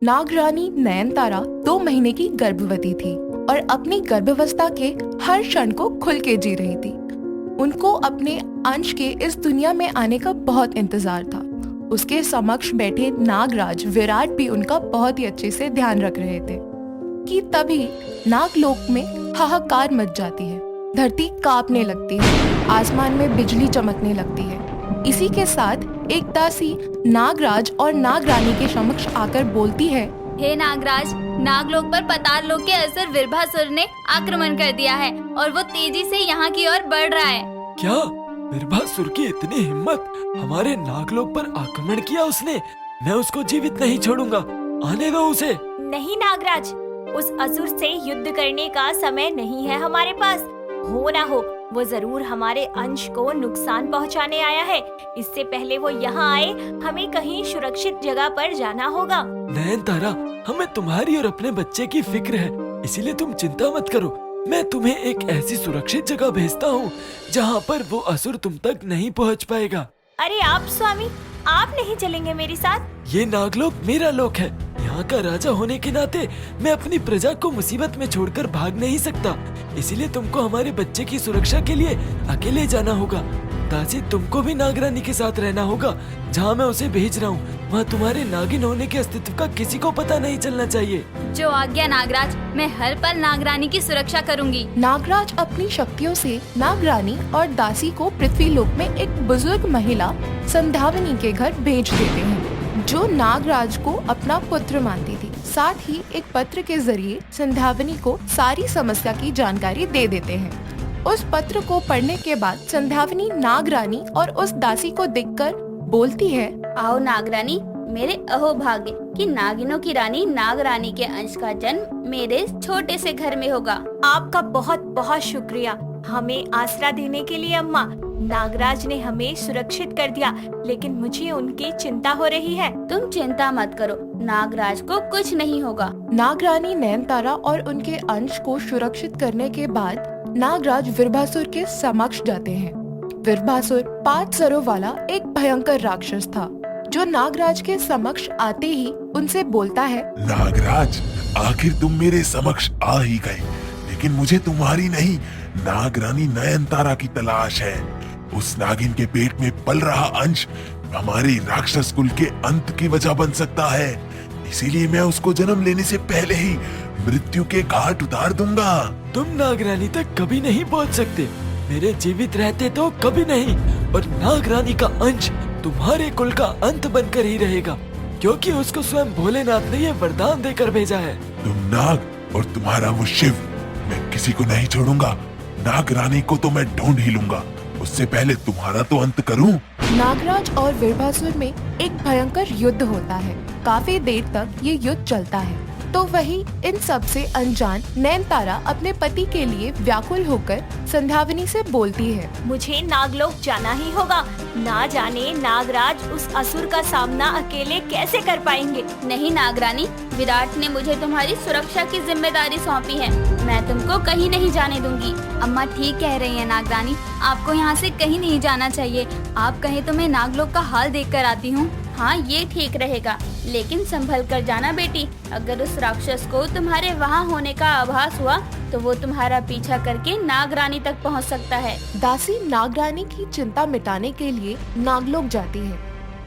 नागरानी नयनतारा 2 महीने की गर्भवती थी और अपनी गर्भावस्था के हर क्षण को खुल के जी रही थी। उनको अपने अंश के इस दुनिया में आने का बहुत इंतजार था। उसके समक्ष बैठे नागराज विराट भी उनका बहुत ही अच्छे से ध्यान रख रहे थे कि तभी नागलोक में हाहाकार मच जाती है। धरती कांपने लगती है, आसमान में बिजली चमकने लगती है। इसी के साथ एक दासी नागराज और नागरानी के समक्ष आकर बोलती है, हे नागराज, नागलोक पर पाताल लोक के असुर विरभासुर ने आक्रमण कर दिया है और वो तेजी से यहाँ की ओर बढ़ रहा है। क्या विरभासुर की इतनी हिम्मत? हमारे नागलोक पर आक्रमण किया उसने। मैं उसको जीवित नहीं छोड़ूंगा, आने दो उसे। नहीं नागराज, उस असुर से युद्ध करने का समय नहीं है हमारे पास। हो ना हो वो जरूर हमारे अंश को नुकसान पहुंचाने आया है। इससे पहले वो यहाँ आए, हमें कहीं सुरक्षित जगह पर जाना होगा। नयनतारा, हमें तुम्हारी और अपने बच्चे की फिक्र है, इसीलिए तुम चिंता मत करो। मैं तुम्हें एक ऐसी सुरक्षित जगह भेजता हूँ जहाँ पर वो असुर तुम तक नहीं पहुँच पाएगा। अरे आप स्वामी, आप नहीं चलेंगे मेरे साथ? ये नागलोक मेरा लोक है। यहाँ का राजा होने के नाते मैं अपनी प्रजा को मुसीबत में छोड़कर भाग नहीं सकता। इसीलिए तुमको हमारे बच्चे की सुरक्षा के लिए अकेले जाना होगा। दासी, तुमको भी नागरानी के साथ रहना होगा। जहाँ मैं उसे भेज रहा हूँ वहाँ तुम्हारे नागिन होने के अस्तित्व का किसी को पता नहीं चलना चाहिए। जो आज्ञा नागराज, मैं हर पल नागरानी की सुरक्षा करूँगी। नागराज अपनी शक्तियों से नागरानी और दासी को पृथ्वी लोक में एक बुजुर्ग महिला संध्यावनी के घर भेज देते हैं, जो नागराज को अपना पुत्र मानती थी। साथ ही एक पत्र के जरिए संध्यावनी को सारी समस्या की जानकारी दे देते हैं। उस पत्र को पढ़ने के बाद संध्यावनी नागरानी और उस दासी को देखकर बोलती है, आओ नागरानी, मेरे अहोभाग्य कि नागिनों की रानी नागरानी के अंश का जन्म मेरे छोटे से घर में होगा। आपका बहुत बहुत शुक्रिया हमें आसरा देने के लिए अम्मा। नागराज ने हमें सुरक्षित कर दिया, लेकिन मुझे उनकी चिंता हो रही है। तुम चिंता मत करो, नागराज को कुछ नहीं होगा। नागरानी नयनतारा और उनके अंश को सुरक्षित करने के बाद नागराज विरभासुर के समक्ष जाते हैं। विरभासुर 5 सरों वाला एक भयंकर राक्षस था, जो नागराज के समक्ष आते ही उनसे बोलता है, नागराज, आखिर तुम मेरे समक्ष आ ही गए, लेकिन मुझे तुम्हारी नहीं, नागरानी नयनतारा की तलाश है। उस नागिन के पेट में पल रहा अंश हमारे राक्षस कुल के अंत की वजह बन सकता है। इसीलिए मैं उसको जन्म लेने से पहले ही मृत्यु के घाट उतार दूंगा। तुम नागरानी तक कभी नहीं पहुँच सकते, मेरे जीवित रहते तो कभी नहीं। और नागरानी का अंश तुम्हारे कुल का अंत बनकर ही रहेगा, क्योंकि उसको स्वयं भोलेनाथ ने ये वरदान देकर भेजा है। तुम नाग और तुम्हारा वो शिव, मैं किसी को नहीं छोड़ूंगा। नागरानी को तो मैं ढूंढ ही लूंगा, उससे पहले तुम्हारा तो अंत करूं। नागराज और विरभासुर में एक भयंकर युद्ध होता है। काफी देर तक ये युद्ध चलता है। तो वही इन सब से अनजान नयनतारा अपने पति के लिए व्याकुल होकर संध्यावनी से बोलती है, मुझे नागलोक जाना ही होगा। ना जाने नागराज उस असुर का सामना अकेले कैसे कर पाएंगे। नहीं नागरानी, विराट ने मुझे तुम्हारी सुरक्षा की जिम्मेदारी सौंपी है। मैं तुमको कहीं नहीं जाने दूंगी। अम्मा ठीक कह रही है नागरानी, आपको यहाँ से कहीं नहीं जाना चाहिए। आप कहे तो मैं नागलोक का हाल देख कर आती हूँ। हाँ, ये ठीक रहेगा, लेकिन संभल कर जाना बेटी। अगर उस राक्षस को तुम्हारे वहाँ होने का आभास हुआ तो वो तुम्हारा पीछा करके नागरानी तक पहुँच सकता है। दासी नागरानी की चिंता मिटाने के लिए नागलोक जाती है,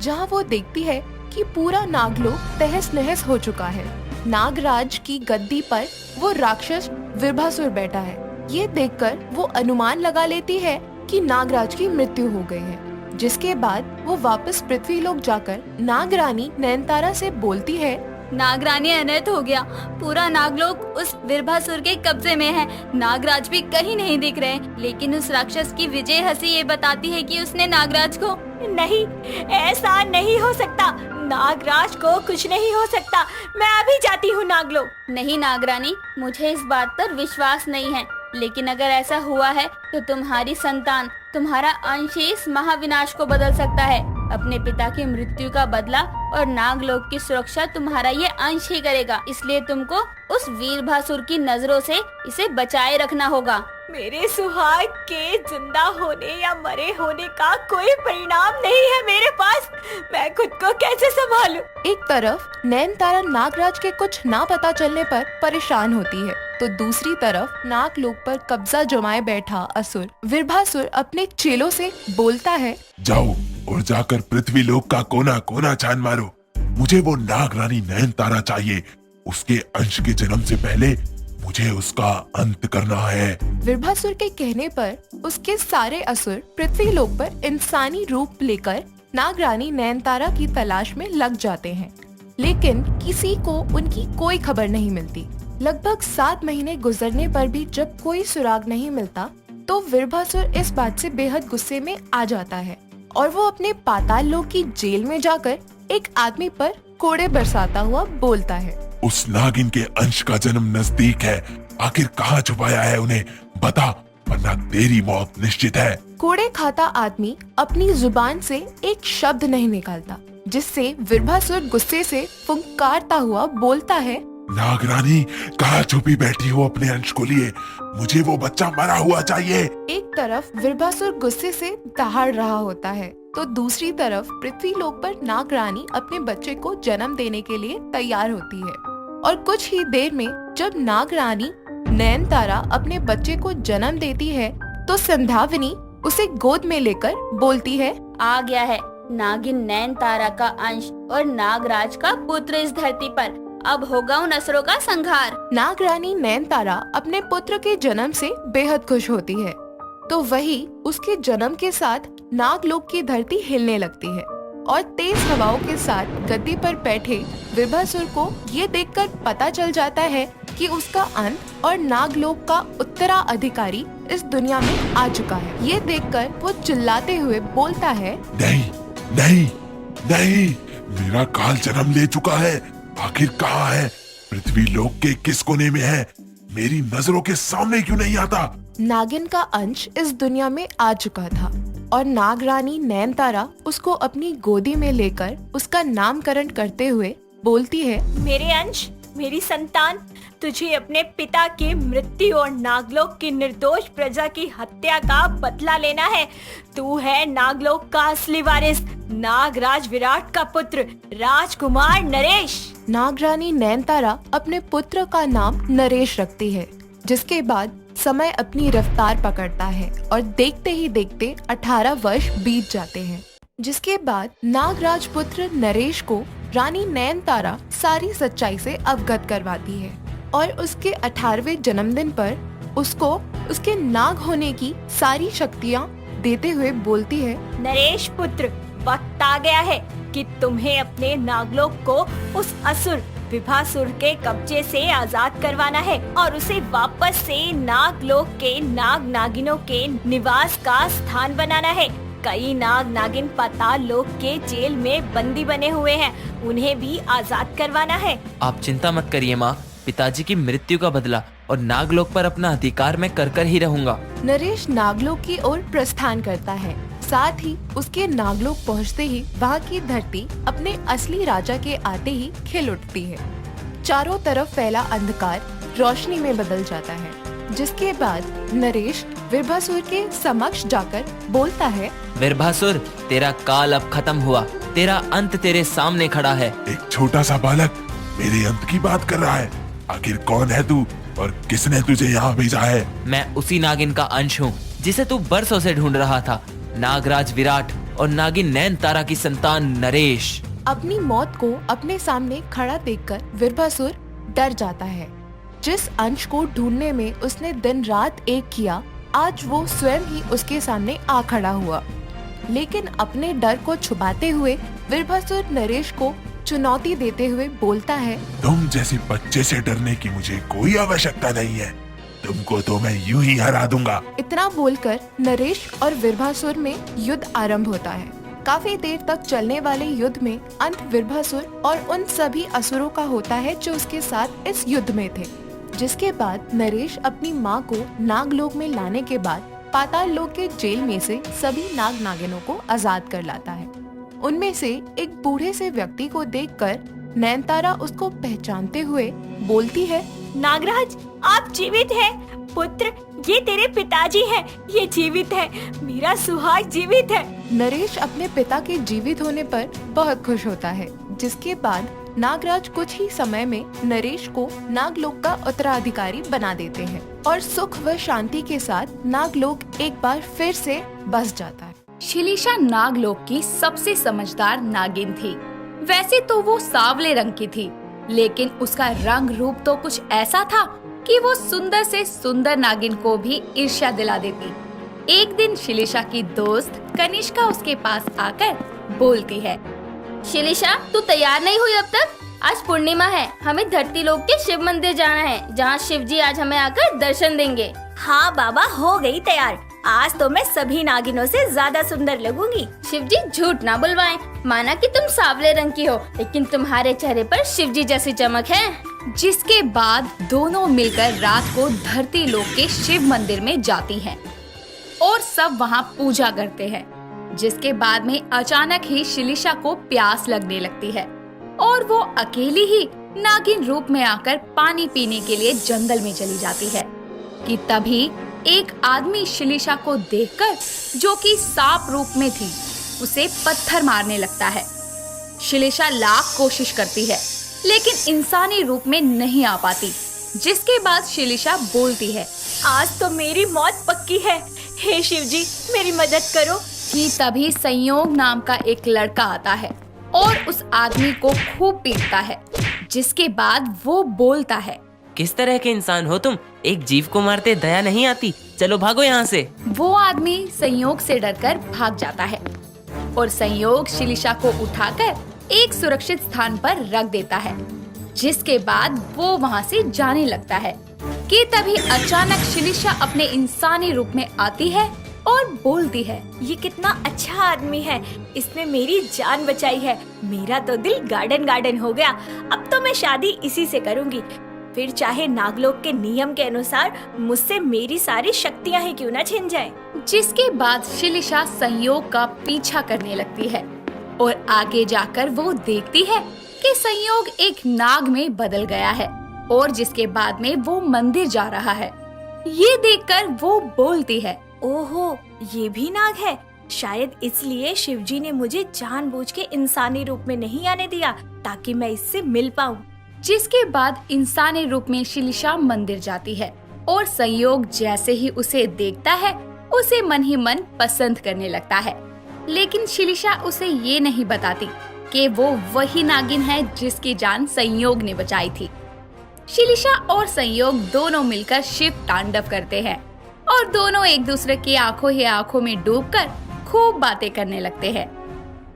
जहाँ वो देखती है कि पूरा नागलोक तहस नहस हो चुका है। नागराज की गद्दी पर वो राक्षस विरभासुर बैठा है। ये देखकर वो अनुमान लगा लेती है कि नागराज की मृत्यु हो गई है। जिसके बाद वो वापस पृथ्वी लोक जाकर नागरानी नयनतारा से बोलती है, नागरानी, अनर्थ हो गया। पूरा नागलोक उस विरभासुर के कब्जे में है। नागराज भी कहीं नहीं दिख रहे, लेकिन उस राक्षस की विजय हंसी ये बताती है कि उसने नागराज को। नहीं, ऐसा नहीं हो सकता। नागराज को कुछ नहीं हो सकता। मैं अभी जाती हूँ नागलोक। नहीं नागरानी, मुझे इस बात पर विश्वास नहीं है, लेकिन अगर ऐसा हुआ है तो तुम्हारी संतान, तुम्हारा अंश इस महाविनाश को बदल सकता है। अपने पिता की मृत्यु का बदला और नागलोक की सुरक्षा तुम्हारा ये अंश ही करेगा। इसलिए तुमको उस वीरभासुर की नजरों से इसे बचाए रखना होगा। मेरे सुहाग के जिंदा होने या मरे होने का कोई परिणाम नहीं है मेरे पास। मैं खुद को कैसे संभालूं? एक तरफ नयनतारा नागराज के कुछ ना पता चलने पर परेशान होती है, तो दूसरी तरफ नागलोक पर कब्जा जमाए बैठा असुर विरभासुर अपने चेलों से बोलता है, जाओ और जाकर पृथ्वी लोक का कोना कोना छान मारो। मुझे वो नाग रानी नयनतारा चाहिए। उसके अंश के जन्म से पहले मुझे उसका अंत करना है। विरभासुर के कहने पर उसके सारे असुर पृथ्वी लोक पर इंसानी रूप लेकर नागरानी नयनतारा की तलाश में लग जाते हैं, लेकिन किसी को उनकी कोई खबर नहीं मिलती। लगभग 7 महीने गुजरने पर भी जब कोई सुराग नहीं मिलता, तो विरभासुर इस बात से बेहद गुस्से में आ जाता है और वो अपने पाताल लोक की जेल में जाकर एक आदमी पर कोड़े बरसाता हुआ बोलता है, उस नागिन के अंश का जन्म नजदीक है। आखिर कहाँ छुपाया है उन्हें बता, वरना तेरी मौत निश्चित है। कोड़े खाता आदमी अपनी जुबान से एक शब्द नहीं निकालता, जिससे विरभासुर गुस्से से फुंकारता हुआ बोलता है, नागरानी कहाँ छुपी बैठी हो अपने अंश को लिए? मुझे वो बच्चा मरा हुआ चाहिए। एक तरफ विरभासुर गुस्से से दहाड़ रहा होता है, तो दूसरी तरफ पृथ्वी लोक पर नागरानी अपने बच्चे को जन्म देने के लिए तैयार होती है। और कुछ ही देर में जब नागरानी नयनतारा अपने बच्चे को जन्म देती है, तो संध्याविनी उसे गोद में लेकर बोलती है, आ गया है नागिन नयनतारा का अंश और नागराज का पुत्र इस धरती पर। अब होगा उन असुरों का संहार। नागरानी नयनतारा अपने पुत्र के जन्म से बेहद खुश होती है, तो वही उसके जन्म के साथ नागलोक की धरती हिलने लगती है और तेज हवाओं के साथ गद्दी पर बैठे विरभासुर को ये देखकर पता चल जाता है कि उसका अंत और नागलोक का उत्तराधिकारी इस दुनिया में आ चुका है। ये देखकर वो चिल्लाते हुए बोलता है, नहीं नहीं नहीं, मेरा काल जन्म ले चुका है। आखिर कहाँ है? पृथ्वी लोक के किस कोने में है? मेरी नजरों के सामने क्यों नहीं आता? नागिन का अंश इस दुनिया में आ चुका था और नागरानी नयनतारा उसको अपनी गोदी में लेकर उसका नामकरण करते हुए बोलती है, मेरे अंश, मेरी संतान, तुझे अपने पिता की मृत्यु और नागलोक की निर्दोष प्रजा की हत्या का बदला लेना है। तू है नागलोक का असली वारिस, नागराज विराट का पुत्र, राजकुमार नरेश। नागरानी नयनतारा अपने पुत्र का नाम नरेश रखती है, जिसके बाद समय अपनी रफ्तार पकड़ता है और देखते ही देखते 18 वर्ष बीत जाते हैं, जिसके बाद नागराज पुत्र नरेश को रानी नयनतारा सारी सच्चाई से अवगत करवाती है और उसके 18वें जन्मदिन पर उसको उसके नाग होने की सारी शक्तियाँ देते हुए बोलती है, नरेश पुत्र, वक्त आ गया है कि तुम्हें अपने नागलोक को उस असुर विभासुर के कब्जे से आजाद करवाना है और उसे वापस से नागलोक के नाग नागिनों के निवास का स्थान बनाना है। कई नाग नागिन पाताल लोक के जेल में बंदी बने हुए हैं, उन्हें भी आजाद करवाना है। आप चिंता मत करिए माँ, पिताजी की मृत्यु का बदला और नागलोक पर अपना अधिकार मैं कर ही रहूंगा। नरेश नागलोक की ओर प्रस्थान करता है। साथ ही उसके नागलोक पहुंचते ही वहाँ की धरती अपने असली राजा के आते ही खिल उठती है। चारों तरफ फैला अंधकार रोशनी में बदल जाता है, जिसके बाद नरेश विरभासुर के समक्ष जाकर बोलता है, विरभासुर, तेरा काल अब खत्म हुआ, तेरा अंत तेरे सामने खड़ा है। एक छोटा सा बालक मेरे अंत की बात कर रहा है। आखिर कौन है तू और किसने तुझे यहाँ भेजा है? मैं उसी नागिन का अंश हूँ जिसे तू बरसों से ढूंढ रहा था, नागराज विराट और नागिन नयनतारा की संतान नरेश। अपनी मौत को अपने सामने खड़ा देखकर विरभासुर डर जाता है। जिस अंश को ढूंढने में उसने दिन रात एक किया, आज वो स्वयं ही उसके सामने आ खड़ा हुआ। लेकिन अपने डर को छुपाते हुए विरभासुर नरेश को चुनौती देते हुए बोलता है, तुम जैसे बच्चे से डरने की मुझे कोई आवश्यकता नहीं है। तुमको तो मैं यूं ही हरा दूंगा। इतना बोलकर नरेश और विरभासुर में युद्ध आरंभ होता है। काफी देर तक चलने वाले युद्ध में अंत विरभासुर और उन सभी असुरों का होता है जो उसके साथ इस युद्ध में थे। जिसके बाद नरेश अपनी माँ को नागलोक में लाने के बाद पाताल लोक के जेल में से सभी नाग नागिनों को आजाद कर लाता है। उनमें से एक बूढ़े से व्यक्ति को देखकर नयनतारा उसको पहचानते हुए बोलती है, नागराज, आप जीवित हैं पुत्र। ये तेरे पिताजी हैं, ये जीवित हैं। मेरा सुहाग जीवित है। नरेश अपने पिता के जीवित होने पर बहुत खुश होता है, जिसके बाद नागराज कुछ ही समय में नरेश को नागलोक का उत्तराधिकारी बना देते हैं और सुख व शांति के साथ नागलोक एक बार फिर से बस जाता है। शिलिशा नागलोक की सबसे समझदार नागिन थी। वैसे तो वो सांवले रंग की थी, लेकिन उसका रंग रूप तो कुछ ऐसा था कि वो सुंदर से सुंदर नागिन को भी ईर्ष्या दिला देती। एक दिन शिलिशा की दोस्त कनिष्का उसके पास आकर बोलती है, शिलिशा, तू तैयार नहीं हुई अब तक? आज पूर्णिमा है, हमें धरती लोक के शिव मंदिर जाना है, जहाँ शिव जी आज हमें आकर दर्शन देंगे। हाँ बाबा, हो गई तैयार। आज तो मैं सभी नागिनों से ज्यादा सुंदर लगूंगी। शिव जी झूठ ना बुलवाएं। माना कि तुम सांवले रंग की हो, लेकिन तुम्हारे चेहरे पर शिव जी जैसी चमक है। जिसके बाद दोनों मिलकर रात को धरती लोक के शिव मंदिर में जाती हैं और सब वहां पूजा करते हैं। जिसके बाद में अचानक ही शिलिशा को प्यास लगने लगती है और वो अकेली ही नागिन रूप में आकर पानी पीने के लिए जंगल में चली जाती है कि तभी एक आदमी शिलिशा को देखकर, जो कि सांप रूप में थी, उसे पत्थर मारने लगता है। शिलिशा लाख कोशिश करती है, लेकिन इंसानी रूप में नहीं आ पाती। जिसके बाद शिलिशा बोलती है, आज तो मेरी मौत पक्की है। हे शिव जी, मेरी मदद करो। कि तभी संयोग नाम का एक लड़का आता है और उस आदमी को खूब पीटता है। जिसके बाद वो बोलता है, किस तरह के इंसान हो तुम? एक जीव को मारते दया नहीं आती? चलो भागो यहाँ से। वो आदमी संयोग से डरकर भाग जाता है और संयोग शिलिशा को उठाकर एक सुरक्षित स्थान पर रख देता है। जिसके बाद वो वहाँ से जाने लगता है कि तभी अचानक शिलिशा अपने इंसानी रूप में आती है और बोलती है, ये कितना अच्छा आदमी है, इसने मेरी जान बचाई है। मेरा तो दिल गार्डन गार्डन हो गया। अब तो मैं शादी इसी से करूंगी, फिर चाहे नागलोक के नियम के अनुसार मुझसे मेरी सारी शक्तियां ही क्यों न छिन जाएं। जिसके बाद शिलिशा संयोग का पीछा करने लगती है और आगे जाकर वो देखती है कि संयोग एक नाग में बदल गया है और जिसके बाद में वो मंदिर जा रहा है। ये देखकर वो बोलती है, ओहो, ये भी नाग है। शायद इसलिए शिवजी ने मुझे जानबूझ के इंसानी रूप में नहीं आने दिया, ताकि मैं इससे मिल पाऊं। जिसके बाद इंसानी रूप में शिलिशा मंदिर जाती है और संयोग जैसे ही उसे देखता है, उसे मन ही मन पसंद करने लगता है। लेकिन शिलिशा उसे ये नहीं बताती कि वो वही नागिन है जिसकी जान संयोग ने बचाई थी। शिलिशा और संयोग दोनों मिलकर शिव तांडव करते हैं और दोनों एक दूसरे की आंखों ही आंखों में डूबकर खूब बातें करने लगते हैं।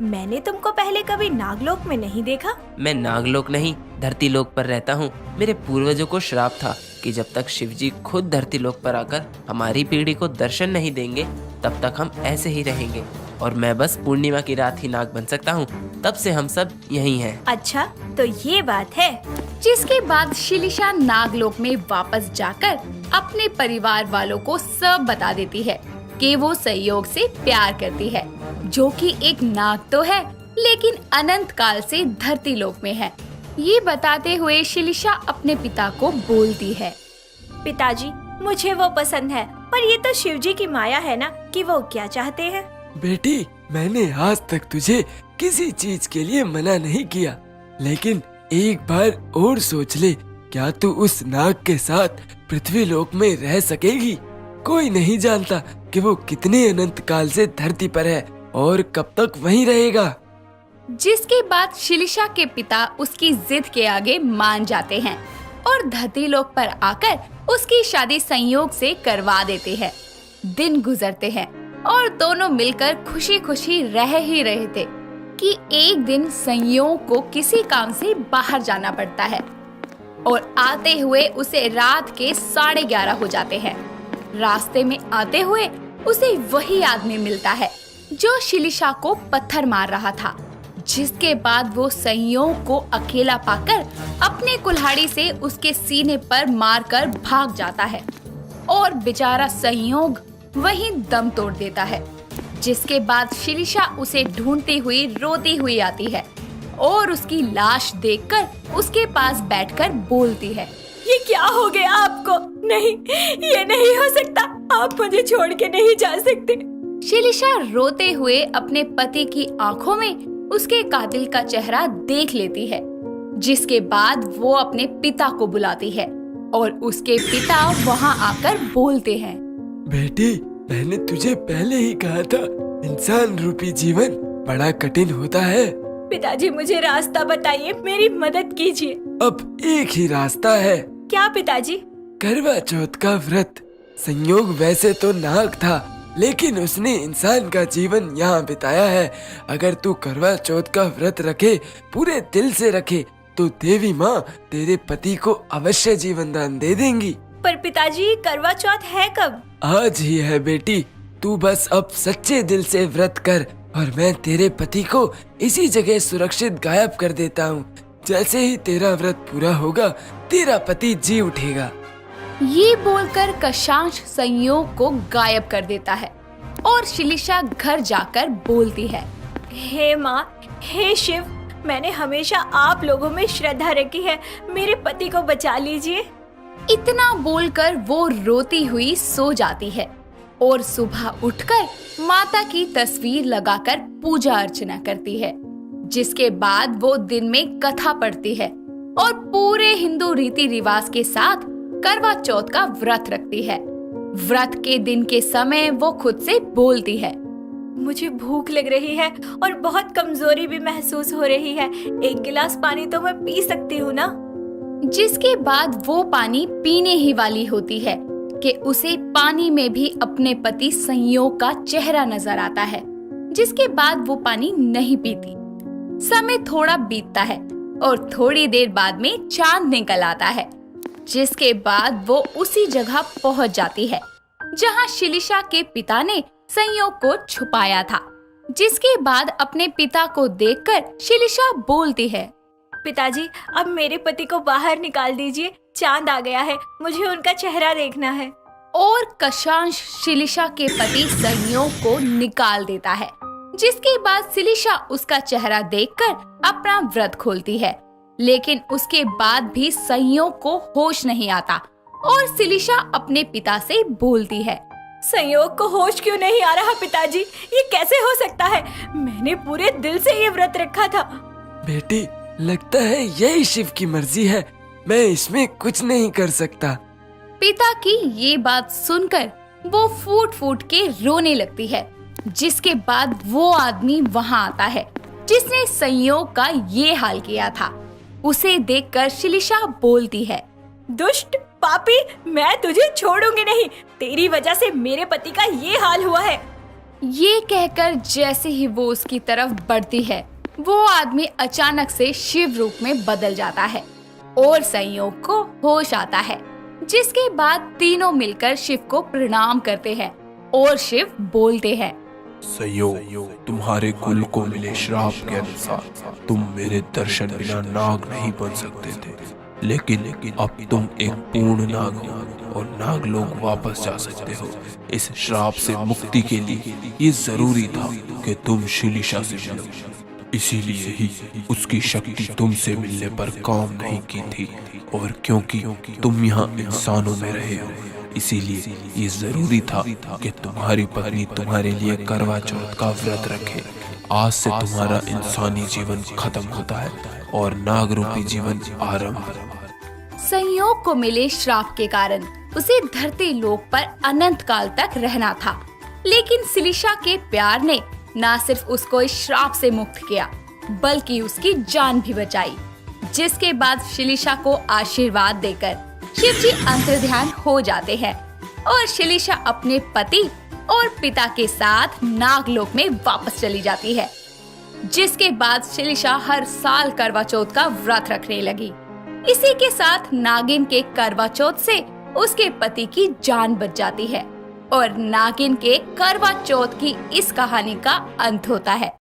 मैंने तुमको पहले कभी नागलोक में नहीं देखा। मैं नागलोक नहीं, धरती लोक पर रहता हूँ। मेरे पूर्वजों को श्राप था कि जब तक शिवजी खुद धरती लोक पर आकर हमारी पीढ़ी को दर्शन नहीं देंगे, तब तक हम ऐसे ही रहेंगे और मैं बस पूर्णिमा की रात ही नाग बन सकता हूँ। तब से हम सब यहीं हैं। अच्छा, तो ये बात है। जिसके बाद शिलिशा नागलोक में वापस जाकर अपने परिवार वालों को सब बता देती है कि वो संयोग से प्यार करती है, जो कि एक नाग तो है लेकिन अनंत काल से धरती लोक में है। ये बताते हुए शिलिशा अपने पिता को बोलती है, पिताजी, मुझे वो पसंद है, पर ये तो शिवजी की माया है ना कि वो क्या चाहते हैं। बेटी, मैंने आज तक तुझे किसी चीज के लिए मना नहीं किया, लेकिन एक बार और सोच ले, क्या तू उस नाग के साथ पृथ्वी लोक में रह सकेगी? कोई नहीं जानता कि वो कितने अनंत काल से धरती पर है और कब तक वहीं रहेगा। जिसके बाद शिलिशा के पिता उसकी जिद के आगे मान जाते हैं और धरती लोक पर आकर उसकी शादी संयोग से करवा देते हैं। दिन गुजरते हैं और दोनों मिलकर खुशी खुशी रह ही रहे थे कि एक दिन संयोग को किसी काम से बाहर जाना पड़ता है और आते हुए उसे रात के 11:30 हो जाते हैं। रास्ते में आते हुए उसे वही आदमी मिलता है जो शिलिशा को पत्थर मार रहा था। जिसके बाद वो संयोग को अकेला पाकर अपने कुल्हाड़ी से उसके सीने पर मारकर भाग जाता है और बेचारा संयोग वहीं दम तोड़ देता है। जिसके बाद शिलिशा उसे ढूंढती हुई रोती हुई आती है और उसकी लाश देखकर उसके पास बैठकर बोलती है, ये क्या हो गया आपको? नहीं, ये नहीं हो सकता। आप मुझे छोड़ के नहीं जा सकते। शिलिशा रोते हुए अपने पति की आंखों में उसके कातिल का चेहरा देख लेती है, जिसके बाद वो अपने पिता को बुलाती है और उसके पिता वहाँ आकर बोलते हैं। बेटी, मैंने तुझे पहले ही कहा था, इंसान रूपी जीवन बड़ा कठिन होता है। पिताजी, मुझे रास्ता बताइए, मेरी मदद कीजिए। अब एक ही रास्ता है। क्या पिताजी? करवा चौथ का व्रत। संयोग वैसे तो नाग था, लेकिन उसने इंसान का जीवन यहाँ बिताया है। अगर तू करवा चौथ का व्रत रखे, पूरे दिल से रखे, तो देवी माँ तेरे पति को अवश्य जीवन दान दे देंगी। पर पिताजी, करवा चौथ है कब? आज ही है बेटी। तू बस अब सच्चे दिल से व्रत कर और मैं तेरे पति को इसी जगह सुरक्षित गायब कर देता हूँ। जैसे ही तेरा व्रत पूरा होगा, तेरा पति जी उठेगा। ये बोलकर कशांश संयोग को गायब कर देता है और शिलिशा घर जाकर बोलती है, हे माँ, हे शिव, मैंने हमेशा आप लोगों में श्रद्धा रखी है, मेरे पति को बचा लीजिए। इतना बोलकर वो रोती हुई सो जाती है और सुबह उठकर माता की तस्वीर लगाकर पूजा अर्चना करती है, जिसके बाद वो दिन में कथा पढ़ती है और पूरे हिंदू रीति रिवाज के साथ करवा चौथ का व्रत रखती है। व्रत के दिन के समय वो खुद से बोलती है, मुझे भूख लग रही है और बहुत कमजोरी भी महसूस हो रही है। एक गिलास पानी तो मैं पी सकती हूँ ना? जिसके बाद वो पानी पीने ही वाली होती है कि उसे पानी में भी अपने पति संयोग का चेहरा नजर आता है, जिसके बाद वो पानी नहीं पीती। समय थोड़ा बीतता है और थोड़ी देर बाद में चांद निकल आता है, जिसके बाद वो उसी जगह पहुंच जाती है जहां शिलिशा के पिता ने संयोग को छुपाया था। जिसके बाद अपने पिता को देखकर शिलिशा बोलती है, पिताजी, अब मेरे पति को बाहर निकाल दीजिए, चांद आ गया है, मुझे उनका चेहरा देखना है। और कशांश शिलिशा के पति संयोग को निकाल देता है, जिसके बाद शिलिशा उसका चेहरा देखकर अपना व्रत खोलती है, लेकिन उसके बाद भी संयोग को होश नहीं आता और शिलिशा अपने पिता से बोलती है, संयोग को होश क्यों नहीं आ रहा पिताजी? ये कैसे हो सकता है? मैंने पूरे दिल से ये व्रत रखा था। बेटी, लगता है यही शिव की मर्जी है, मैं इसमें कुछ नहीं कर सकता। पिता की ये बात सुनकर वो फूट फूट के रोने लगती है, जिसके बाद वो आदमी वहाँ आता है जिसने संयोग का ये हाल किया था। उसे देखकर शिलिशा बोलती है, दुष्ट पापी, मैं तुझे छोड़ूंगी नहीं, तेरी वजह से मेरे पति का ये हाल हुआ है। ये कहकर जैसे ही वो उसकी तरफ बढ़ती है, वो आदमी अचानक से शिव रूप में बदल जाता है और संयोग को होश आता है, जिसके बाद तीनों मिलकर शिव को प्रणाम करते हैं और शिव बोलते हैं, संयोग, तुम्हारे कुल को मिले श्राप के अनुसार तुम मेरे दर्शन बिना नाग नहीं बन सकते थे, लेकिन अब तुम एक पूर्ण नाग हो और नाग लोग वापस जा सकते हो। इस श्राप से मुक्ति के लिए ये जरूरी था कि तुम शिलिशा से मिलो, इसीलिए ही उसकी शक्ति तुमसे मिलने पर काम नहीं की थी, और क्योंकि तुम यहाँ इंसानों में रहे हो, इसीलिए ये जरूरी था कि तुम्हारी पत्नी तुम्हारे लिए करवा चौथ का व्रत रखे। आज से तुम्हारा इंसानी जीवन खत्म होता है और नाग रूपी जीवन आरंभ। संयोग को मिले श्राप के कारण उसे धरती लोक पर अनंत काल तक रहना था, लेकिन शिलिशा के प्यार ने न सिर्फ उसको इस श्राप से मुक्त किया, बल्कि उसकी जान भी बचाई। जिसके बाद शिलिशा को आशीर्वाद देकर शिवजी अंतर्ध्यान हो जाते हैं और शिलिशा अपने पति और पिता के साथ नागलोक में वापस चली जाती है। जिसके बाद शिलिशा हर साल करवा चौथ का व्रत रखने लगी। इसी के साथ नागिन के करवा चौथ से उसके पति की जान बच जाती है और नागिन के करवा चौथ की इस कहानी का अंत होता है।